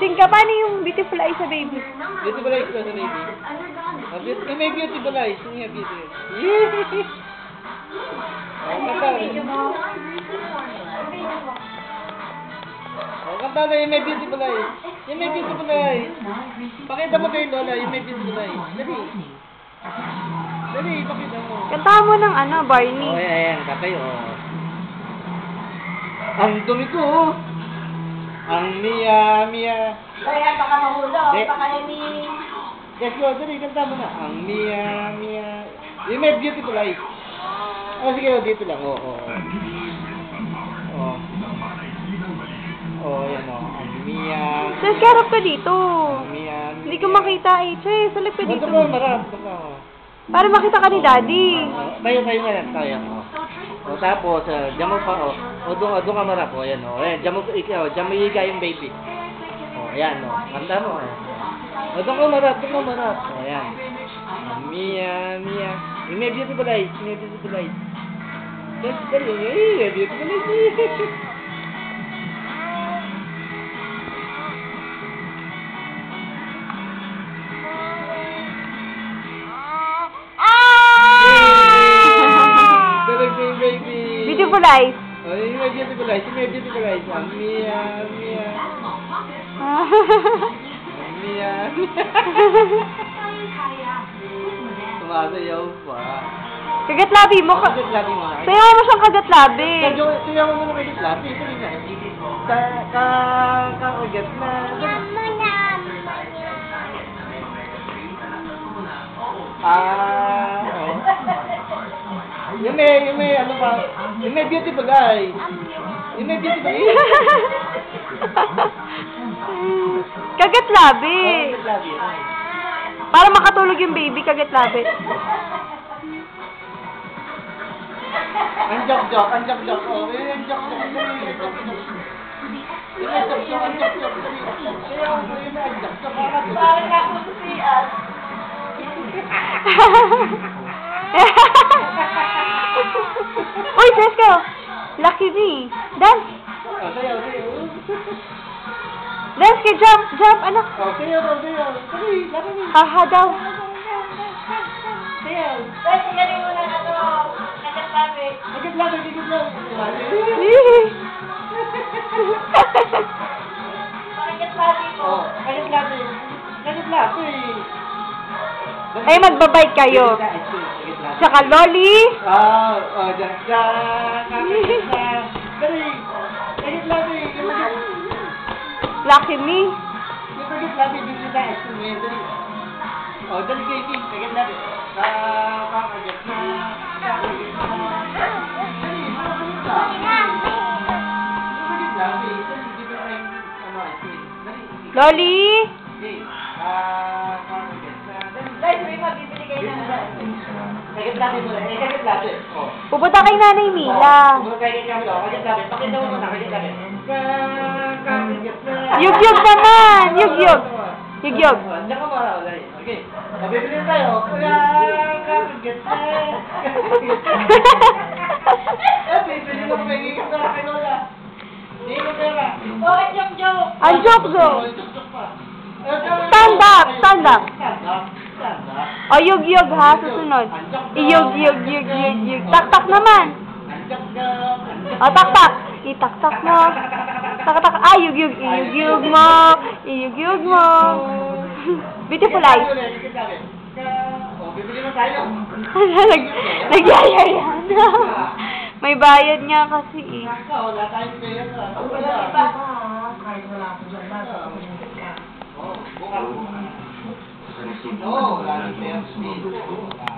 Tingka, paano yung beautiful eyes sa baby? Beautiful eyes ba sa baby? May beautiful eyes. Yung beautiful. Kanta na yung may beautiful eyes. Yung may beautiful eyes. Pakita mo kay Lola yung may beautiful eyes. Dali. Dali, pakita mo. Kanta mo ng ano, Barney. Oh, ayan. Kakay, oh. Ang dumi ko, oh. Ang Mia. Kaya baka mahulog. Baka hindi... Yes, go. Dali, kanta mo na. Ang Mia. Yung may beautiful eyes. Oh, sige, oh, dito lang. Oh. Oh, yan o. Ang Mia. Sir, karap ka dito. Mia. Hindi ko makita eh. Che, salip ka dito. Ito mo, marap. Para makita ka ni Daddy. Tayo nga yan. Tayo. O, tapos, dyan mo pa, o. O, doon ka marap. O, yan o. Ayan, dyan mo higa yung baby. O, ayan o. Kanta mo. O, doon ka marap. O, ayan. Ang Mia. Yung may beautiful eyes. Yes, dali. May beautiful eyes. Beautiful eyes. Oh, yung may beautiful eyes. Ang Mia. Sumasayaw pa. Kagatlabi mo ka. Kagatlabi mo na. Sayaw mo siyang kagatlabi. Sayaw mo muna kagatlabi. Kakagat na. Yung may ano pa, yung may beautiful eyes. Kagatlabi. Para makatulog yung baby, kagatlabi. Ang jok-jok. Oh, yung jok-jok. Parang ako sa siyan. Uy, dance kayo. Lucky me. Dance. Sayaw. Dance kayo. Jump. Anak. Sayaw. Lucky me. Haha daw. Sayaw. Dahil sinari mo na nagkasabi. Kagatlabi. Parang kasabi mo. Oh, kagatlabi. Ay, magbabike kayo. Tsaka loli. Dyan. Dali. Kagatlabi. Lucky me. Yung kagatlabi, bigla na estimate. Dali. Oh, dali kayo, King. Kagatlabi. Kakagat na. Dali, Loli. Dahil may mabibili kayo na. Kagatlabi mo na. Kagatlabi. Pupunta kay Nanay Mila. Yugyug naman. Yugyug. Diyan ka mara. Okay. Mabibili na tayo. Kakagat na. Bibili mo kay Lola. Hindi mo pera. Bakit yung joke? Ang joke. Stand up. O, yugyug ha, susunod. Iyug. Tak naman. O, tak. Itak mo. Tak. Ay, yugyug. Iyug mo. Beautiful eyes. Bibili na tayo. Nagyayaya na. May bayad nga kasi eh. Wala tayong pera. Kahit wala ko dyan ba? Oo, wala tayong pera.